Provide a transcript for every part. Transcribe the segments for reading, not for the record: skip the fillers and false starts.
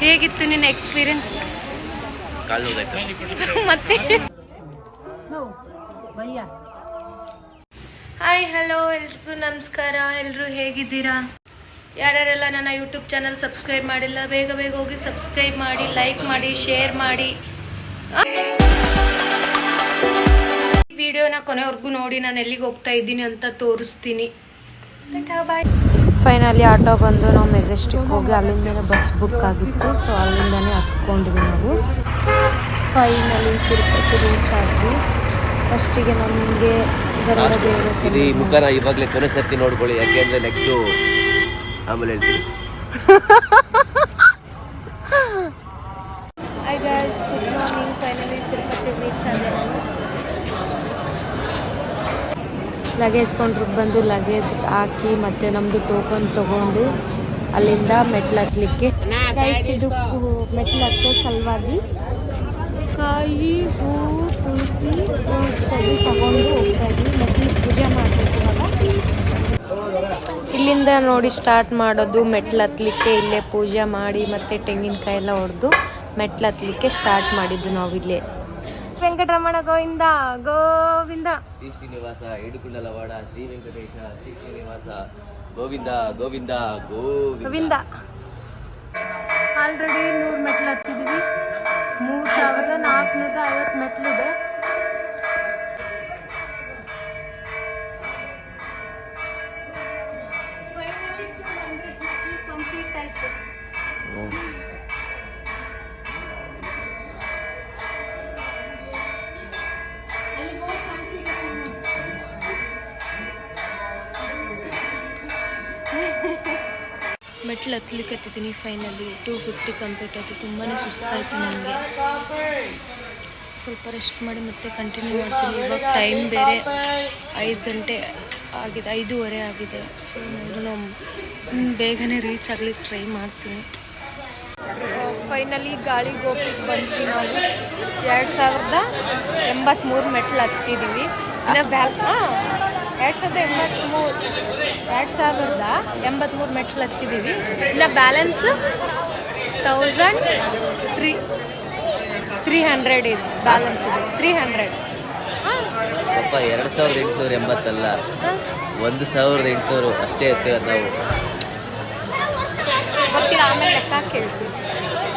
ಹೇಗಿತ್ತು ನಿನ್ನ ಎಕ್ಸ್ಪೀರಿಯನ್ಸ್? ಮತ್ತೆ ಹಾಯ್ ಹಲೋ ಎಲ್ರಿಗೂ ನಮಸ್ಕಾರ. ಎಲ್ಲರೂ ಹೇಗಿದ್ದೀರಾ? ಯಾರ್ಯಾರೆಲ್ಲ ನನ್ನ ಯೂಟ್ಯೂಬ್ ಚಾನಲ್ ಸಬ್ಸ್ಕ್ರೈಬ್ ಮಾಡಿಲ್ಲ ಬೇಗ ಬೇಗ ಹೋಗಿ ಸಬ್ಸ್ಕ್ರೈಬ್ ಮಾಡಿ, ಲೈಕ್ ಮಾಡಿ, ಶೇರ್ ಮಾಡಿ. ವಿಡಿಯೋನ ಕೊನೆವರೆಗೂ ನೋಡಿ ನಾನು ಎಲ್ಲಿಗೆ ಹೋಗ್ತಾ ಇದ್ದೀನಿ ಅಂತ ತೋರಿಸ್ತೀನಿ. ಬಾಯ್. ಫೈನಲಿ ಆಟೋ ಬಂದು ನಾವು ಮೆಜೆಸ್ಟಿಕ್ ಹೋಗಿ ಅಲ್ಲಿಂದನೇ ಬಸ್ ಬುಕ್ ಆಗಿತ್ತು. ಸೊ ಅಲ್ಲಿಂದನೇ ಹತ್ಕೊಂಡ್ವಿ ನಾವು. ಫೈನಲಿ ತಿರುಪತಿ ರೀಚ್ ಆದ್ವಿ. ಫಸ್ಟಿಗೆ ನಮಗೆ ಗರುಡ ದೇವರ ಮುಖನ ಇವಾಗಲೇ ಕೊನೆ ಸರ್ತಿ ನೋಡ್ಕೊಳ್ಳಿ, ಯಾಕೆಂದ್ರೆ ನೆಕ್ಸ್ಟು ಆಮೇಲೆ ಹೇಳ್ತೀವಿ. Hi guys, good morning. Finally Tirupati reach ಆದೆ ನಾನು. ಲಗೇಜ್ ಕೌಂಟ್ರಿಗೆ ಬಂದು ಲಗೇಜ್ ಹಾಕಿ ಮತ್ತೆ ನಮ್ಮದು ಟೋಕನ್ ತೊಗೊಂಡು ಅಲ್ಲಿಂದ ಮೆಟ್ಲು ಹತ್ತಲಿಕ್ಕೆ. ಇದು ಮೆಟ್ಲು ಹತ್ತೋ ಸಲುವಾಗಿ ಕಾಯಿ, ಹೂವು, ತುಳಸಿ ತಗೊಂಡು ಹೋಗ್ತಾ ಇದ್ವಿ. ಮೆಟ್ಲು ಪೂಜೆ ಮಾಡಬೇಕು ಇಲ್ಲಿಂದ ನೋಡಿ ಸ್ಟಾರ್ಟ್ ಮಾಡೋದು. ಮೆಟ್ಲು ಹತ್ತಲಿಕ್ಕೆ ಇಲ್ಲೇ ಪೂಜೆ ಮಾಡಿ ಮತ್ತೆ ತೆಂಗಿನಕಾಯಿ ಎಲ್ಲ ಹೊಡೆದು ಮೆಟ್ಲು ಹತ್ತಲಿಕ್ಕೆ ಸ್ಟಾರ್ಟ್ ಮಾಡಿದ್ದು ನಾವಿಲ್ಲೇ. ವೆಂಕಟರಮಣ ಗೋವಿಂದ ಗೋವಿಂದ. ಶ್ರೀ ಶ್ರೀನಿವಾಸ ಏಡುಕುಂಡಲವಾಡ ಶ್ರೀ ವೆಂಕಟೇಶ ಶ್ರೀ ಶ್ರೀನಿವಾಸ ಗೋವಿಂದ ಗೋವಿಂದ ಗೋವಿಂದ. ಆಲ್ರೆಡಿ 100 ಮೆಟ್ಲು ಹತ್ತಿದ್ದೀವಿ. 3450 ಮೆಟ್ಲಿದೆ. ಕಂಪ್ಲೀಟ್ ಆಯ್ತು. ಮೆಟ್ಲು ಹತ್ತಲಿಕ್ಕೆ ಹತ್ತಿದ್ದೀನಿ. ಫೈನಲಿ 250 ಕಂಪ್ಲೀಟ್ ಆಯಿತು. ತುಂಬಾ ಸುಸ್ತಾಯಿತು ನನಗೆ. ಸ್ವಲ್ಪ ರೆಸ್ಟ್ ಮಾಡಿ ಮತ್ತೆ ಕಂಟಿನ್ಯೂ ಮಾಡ್ತೀನಿ. ಇವಾಗ ಟೈಮ್ ಬೇರೆ 5 ಗಂಟೆ ಆಗಿದೆ, 5:15 ಆಗಿದೆ. ಸೊ ನಾವು ಬೇಗನೆ ರೀಚ್ ಆಗ್ಲಿಕ್ಕೆ ಟ್ರೈ ಮಾಡ್ತೀನಿ. ಫೈನಲಿ ಗಾಳಿ ಗೋಪುರಕ್ಕೆ ಬಂದ್ವಿ ನಾವು. 2083 ಮೆಟ್ಲು ಹತ್ತಿದ್ದೀವಿ. ಇನ್ನು 2083 ಮೆಟ್ಲು ಹತ್ತಿದ್ದೀವಿ. ಇನ್ನು ಬ್ಯಾಲೆನ್ಸ್ 1300 ಇದೆ. ಬ್ಯಾಲೆನ್ಸ್ ಇದೆ 300. 2880 ಅಲ್ಲ, 1800 ಅಷ್ಟೇ ಎತ್ತಿರೋದು ನಾವು. ಗೊತ್ತಿಲ್ಲ, ಆಮೇಲೆ ಲೆಕ್ಕ ಕೇಳ್ತೀವಿ.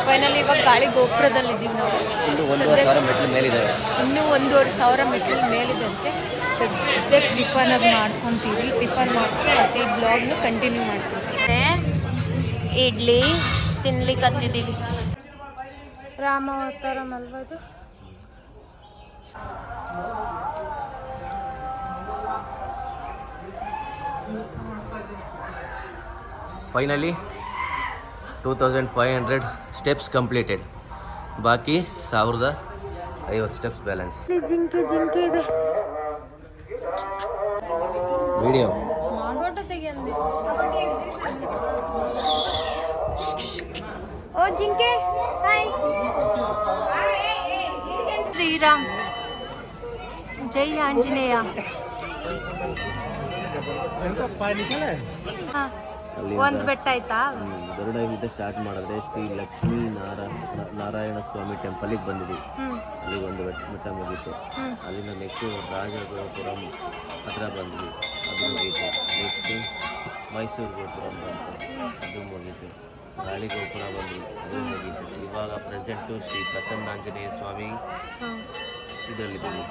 ಫೈನಲಿ ಇವಾಗ ಗಾಳಿ ಗೋಪುರದಲ್ಲಿದ್ದೀವಿ ನಾವು. ಇನ್ನೂ 1500 ಮೆಟ್ಲು ಮೇಲಿದ್ದಾವೆ. ಇನ್ನೂ 1500 ಮೆಟ್ಲು ಮೇಲಿದಂತೆ. ಸದ್ಯಕ್ಕೆ ಟಿಫನ್ ಅದು ಮಾಡ್ಕೊತೀವಿ. ಟಿಫನ್ ಮಾಡ್ಕೊಂಡು ಮತ್ತೆ ಈ ಬ್ಲಾಗ್ನ ಕಂಟಿನ್ಯೂ ಮಾಡ್ತೀವಿ. ಇಡ್ಲಿ ತಿನ್ಲಿಕ್ಕೆ ಹತ್ತಿದ್ದೀವಿ. ರಾಮಾವತಾರ ಅಲ್ವಾ ಇದು? Finally 2500 steps completed. ಬಾಕಿ 1050 ಸ್ಟೆಪ್ಸ್ ಬ್ಯಾಲೆನ್ಸ್. ಜಿಂಕೆ ಇದೆ. ವಿಡಿಯೋ ಫೋಟೋ ತೆಗಿ ಅಂದೆ. ಓ ಜಿಂಕೆ, ಹಾಯ್. ಶ್ರೀರಾಮ್ ಜೈ ಆಂಜನೇಯ. ಒಂದು ಬೆಟ್ಟ ಆಯ್ತಾ? ಗರುಡದಿಂದ ಸ್ಟಾರ್ಟ್ ಮಾಡಿದ್ರೆ ಶ್ರೀ ಲಕ್ಷ್ಮೀ ನಾರಾಯಣ ಸ್ವಾಮಿ ಟೆಂಪಲಿಗೆ ಬಂದಿದ್ವಿ. ಅಲ್ಲಿ ಒಂದು ಬೆಟ್ಟ ಮುಗೀತು. ಅಲ್ಲಿಂದ ನೆಕ್ಸ್ಟ್ ರಾಜಗೋಪುರಂ ಹತ್ರ ಬಂದ್ವಿ, ಅದು ಮುಗೀತು. ನೆಕ್ಸ್ಟ್ ಮೈಸೂರು ಗೋಪುರಂ ಬಂತು, ಅದು ಮುಗೀತು. ಗಾಳಿ ಗೋಪುರ ಬಂದ್ವಿ, ಅದು ಮುಗೀತು. ಇವಾಗ ಪ್ರೆಸೆಂಟು ಶ್ರೀ ಪ್ರಸನ್ನಾಂಜನೇಯ ಸ್ವಾಮಿ ಇದರಲ್ಲಿದ್ದೀವಿ,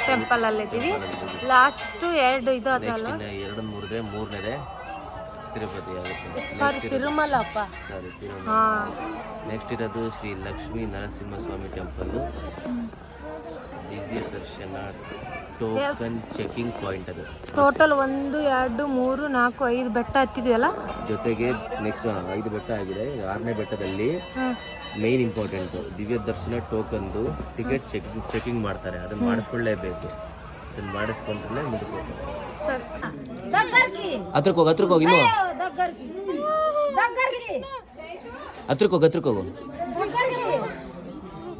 ಟೆಂಪಲ್ ಅಲ್ಲಿದ್ದೀವಿ. ಲಾಸ್ಟ್ 2 ಇದು ಅದಲ್ಲ, 2 ಮುರಿದ್ರೆ 3ನೇದೇ ತಿರುಪತಿ ಆಗುತ್ತೆ. ತಿರುಮಲ ಅಪ್ಪ. ಸಾರಿ, ತಿರುಮಲ. ನೆಕ್ಸ್ಟ್ ಇರೋದು ಶ್ರೀ ಲಕ್ಷ್ಮೀ ನರಸಿಂಹಸ್ವಾಮಿ ಟೆಂಪಲ್ಲು. ದಿವ್ಯ ದರ್ಶನ ಟೋಕನ್ ಚೆಕಿಂಗ್ ಪಾಯಿಂಟ್. ಅದು ಟೋಟಲ್ 1 2 3 4 5 ಬೆಟ್ಟ ಹತ್ತಿದ್ವಲ್ಲ. ಜೊತೆಗೆ ನೆಕ್ಸ್ಟ್ 5 ಬೆಟ್ಟ ಆಗಿದೆ. 6ನೇ ಬೆಟ್ಟದಲ್ಲಿ ಮೇನ್ ಇಂಪಾರ್ಟೆಂಟು ದಿವ್ಯ ದರ್ಶನ ಟೋಕನ್ದು ಟಿಕೆಟ್ ಚೆಕಿಂಗ್ ಮಾಡ್ತಾರೆ. ಅದನ್ನು ಮಾಡಿಸ್ಕೊಳ್ಳೇಬೇಕು. ಅದನ್ನು ಮಾಡಿಸ್ಕೊಂಡ್ರೆ ಮುಗಿಸ್ಬೇಕು. ಹತ್ರಕ್ಕೆ ಹೋಗಿ ಇನ್ನು ಹತ್ರಕ್ಕೆ ಹೋಗು.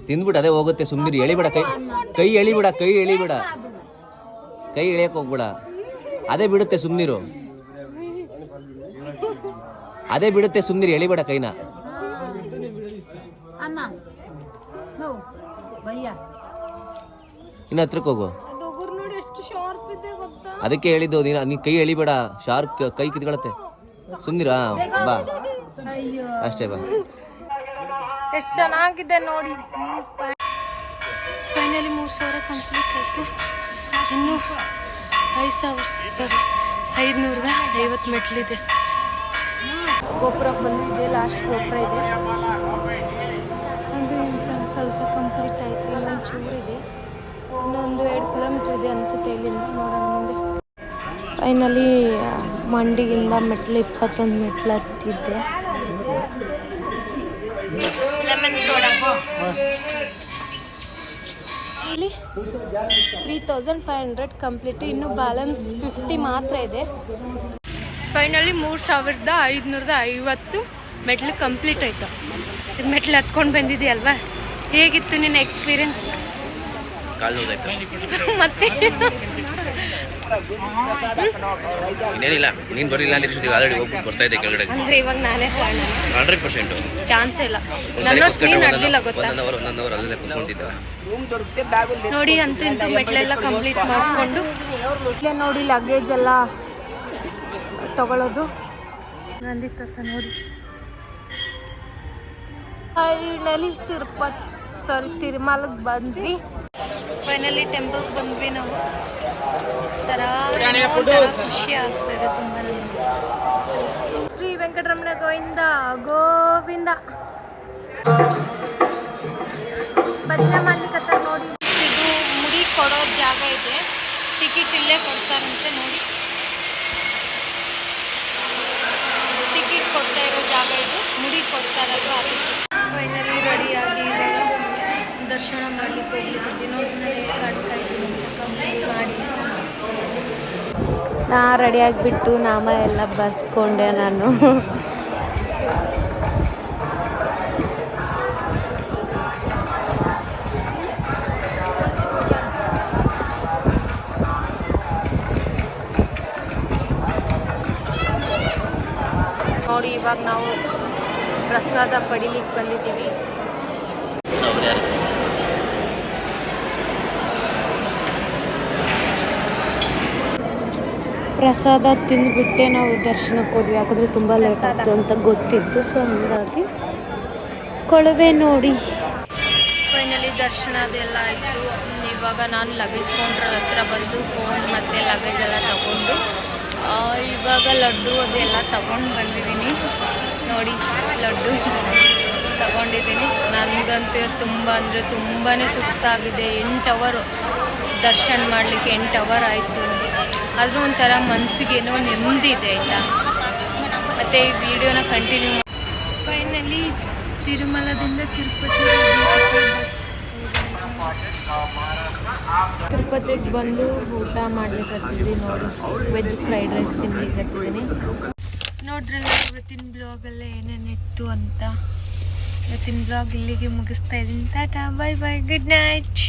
ತಿಂದ್ಬಿಟ್ಟು ಅದೇ ಹೋಗುತ್ತೆ. ಸುಮ್ಮನೆ ಎಳಿಬೇಡ, ಕೈ ಎಳಿಬೇಡ, ಕೈ ಎಳಿಯಕ್ಕೆ ಹೋಗ್ಬೇಡ. ಅದೇ ಬಿಡುತ್ತೆ, ಸುಮ್ಮನಿರು. ಅದೇ ಬಿಡುತ್ತೆ, ಸುಮ್ಮನಿರು, ಎಳಿಬೇಡ ಕೈನ. ಅಣ್ಣ ನೋ ಭಯ್ಯ ಇನ್ನು ಹತ್ರಕ್ಕೆ ಹೋಗು. ನೋಡಿ ಎಷ್ಟು ಶಾರ್ಪ್ ಇದೆ ಗೊತ್ತಾ. ಅದಕ್ಕೆ ಹೇಳಿದ್ದು ನೀನು ಕೈ ಎಳಿಬೇಡ, ಶಾರ್ಪ್ ಕೈ ಕಿತ್ಕೊಳತ್ತೆ. ಸುಮ್ನಿರಾ, ಬಾ ಅಷ್ಟೇ ಬಾ. ಎಷ್ಟು ಚೆನ್ನಾಗಿದೆ ನೋಡಿ. ಫೈನಲಿ 3,000 ಕಂಪ್ಲೀಟ್ ಆಯಿತು. ಇನ್ನು 5,550 ಮೆಟ್ಲಿದೆ. ಗೋಪುರಕ್ಕೆ ಬಂದು ಇದೆ ಲಾಸ್ಟ್ ಗೋಪುರ ಇದೆ. ಅದು ಇಂತ ಸ್ವಲ್ಪ ಕಂಪ್ಲೀಟ್ ಆಯಿತು. ಇನ್ನೊಂದು ಚೂರಿದೆ, ಇನ್ನೊಂದು 2 ಕಿಲೋಮೀಟ್ರ್ ಇದೆ ಅನಿಸುತ್ತೆ ಇಲ್ಲಿಂದ. ನೋಡೋಣ ಮುಂದೆ. ಫೈನಲಿ ಮಂಡಿಗಿಂದ ಮೆಟ್ಲು 21 ಮೆಟ್ಲು ಹತ್ತಿದ್ದೆ. ಲೆಮನ್ ಸೋಡಾ ಇಲ್ಲಿ 3,500 ಕಂಪ್ಲೀಟ್. ಇನ್ನು ಬ್ಯಾಲೆನ್ಸ್ 50 ಮಾತ್ರ ಇದೆ. ಫೈನಲಿ 3,550 ಮೆಟ್ಲು ಕಂಪ್ಲೀಟ್ ಆಯಿತು. ಮೆಟ್ಲು ಹತ್ಕೊಂಡು ಬಂದಿದೆಯಲ್ವಾ, ಹೇಗಿತ್ತು ನಿನ್ನ ಎಕ್ಸ್ಪೀರಿಯನ್ಸ್? ಮತ್ತೆ ಇನ್ನೇನಿಲ್ಲ, ನೀನು ಬರಲಿಲ್ಲ ಅಂದ್ರೆ ಆಲ್ರೆಡಿ ಹೋಗ್ಬಿಟ್ಟು ಬರ್ತಾ ಇದ್ದೆ ಕೆಳಗಡೆ. ಅಂದ್ರೆ ಇವಾಗ ನಾನೇ 100% ಚಾನ್ಸೇ ಇಲ್ಲ. ನನ್ನಷ್ಟು ನೀನು ನಡೆದಿಲ್ಲ ಗೊತ್ತಾ. ಒಂದೊಂದು ಅವರ್ ಅಲ್ಲೇ ಕುತ್ಕೊಂತಿದ್ದೆ ನೋಡಿ. ಅಂತೂ ಇಂತೂ ಮೆಟ್ಲೆಲ್ಲ ಕಂಪ್ಲೀಟ್ ಮಾಡಿಕೊಂಡು ಇಲ್ಲೇ ನೋಡಿ ಲಗೇಜ್ ಎಲ್ಲ ತಗೊಳ್ಳೋದು. ನಂದಿತ್ತ ನೋಡಿ. ಫೈನಲಿ ತಿರುಮಲಕ್ಕೆ ಬಂದ್ವಿ. ಫೈನಲಿ ಟೆಂಪಲ್ಗೆ ಬಂದ್ವಿ ನಾವು. ಥರ ಖುಷಿ ಆಗ್ತದೆ ತುಂಬ ನಮಗೆ. ಶ್ರೀ ವೆಂಕಟರಮಣ ಗೋವಿಂದ ಗೋವಿಂದ. ಭಜನೆ ಮಾಡ್ಲಿಕ್ಕೆ ನೋಡಿ. ಇದು ಮುಡಿ ಕೊಡೋ ಜಾಗ ಇದೆ. ಟಿಕೆಟ್ ಇಲ್ಲೇ ಕೊಡ್ತಾರಂತೆ ನೋಡಿ. ಟಿಕೆಟ್ ಕೊಡ್ತಾ ಇರೋ ಜಾಗ ಇದು, ಮುಡಿ ಕೊಡ್ತಾರಲ್ವ ಅದಕ್ಕೆ. ಫೈನಲಿ ರೆಡಿಯಾಗಿ ಇವಾಗ ದರ್ಶನ ಮಾಡ್ಲಿಕ್ಕೆ ಹೋಗ್ಲಿಕ್ಕೆ ನೋಡಿ. ನಾನು ಕಾಡ್ತಾ ಇದ್ದೀನಿ ಕಂಪ್ಲೀಟ್ ಮಾಡಿ. ನಾ ರೆಡಿಯಾಗಿಬಿಟ್ಟು ನಾಮ ಎಲ್ಲ ಬರ್ಸ್ಕೊಂಡೆ ನಾನು. ನೋಡಿ ಇವಾಗ ನಾವು ಪ್ರಸಾದ ಪಡಿಲಿಕ್ಕೆ ಬಂದಿದ್ದೀವಿ. ಪ್ರಸಾದ ತಿಂದುಬಿಟ್ಟೆ ನಾವು ದರ್ಶನಕ್ಕೆ ಹೋದ್ವಿ. ಯಾಕಂದರೆ ತುಂಬ ಲೇಟ್ ಆಗ್ತು ಅಂತ ಗೊತ್ತಿತ್ತು. ಸೊ ಹಾಗಾಗಿ ಕೊಳವೆ ನೋಡಿ. ಫೈನಲಿ ದರ್ಶನ ಅದೆಲ್ಲ ಆಯಿತು. ಇವಾಗ ನಾನು ಲಗೇಜ್ ಕೌಂಟ್ರ್ ಹತ್ರ ಬಂದು ಫೋನ್ ಮತ್ತು ಲಗೇಜ್ ಎಲ್ಲ ತಗೊಂಡು ಇವಾಗ ಲಡ್ಡು ಅದೆಲ್ಲ ತಗೊಂಡು ಬಂದಿದ್ದೀನಿ ನೋಡಿ. ಲಡ್ಡು ತಗೊಂಡಿದ್ದೀನಿ. ನನಗಂತೂ ತುಂಬ ಅಂದರೆ ತುಂಬಾ ಸುಸ್ತಾಗಿದೆ. 8 ಅವರ್ ದರ್ಶನ ಮಾಡಲಿಕ್ಕೆ 8 ಅವರ್ ಆಯಿತು. ಆದರೂ ಒಂಥರ ಮನಸ್ಸಿಗೇನೋ ನೆಮ್ಮದಿ ಇದೆ ಆಯಿತಾ. ಮತ್ತು ಈ ವಿಡಿಯೋನ ಕಂಟಿನ್ಯೂ. ಫೈನಲಿ ತಿರುಮಲದಿಂದ ತಿರುಪತಿಗೆ ಬಂದು ಊಟ ಮಾಡ್ಲಿಕ್ಕೆ ನೋಡಿ. ವೆಜ್ ಫ್ರೈಡ್ ರೈಸ್ ತಿನ್ಲಿಕ್ಕೆ ನೋಡ್ರಲ್ಲ ಇವತ್ತಿನ ಬ್ಲಾಗಲ್ಲೇ ಏನೇನಿತ್ತು ಅಂತ. ಇವತ್ತಿನ ಬ್ಲಾಗ್ ಇಲ್ಲಿಗೆ ಮುಗಿಸ್ತಾ ಇದ್ದೀನಿ. Tata, bye bye, good night.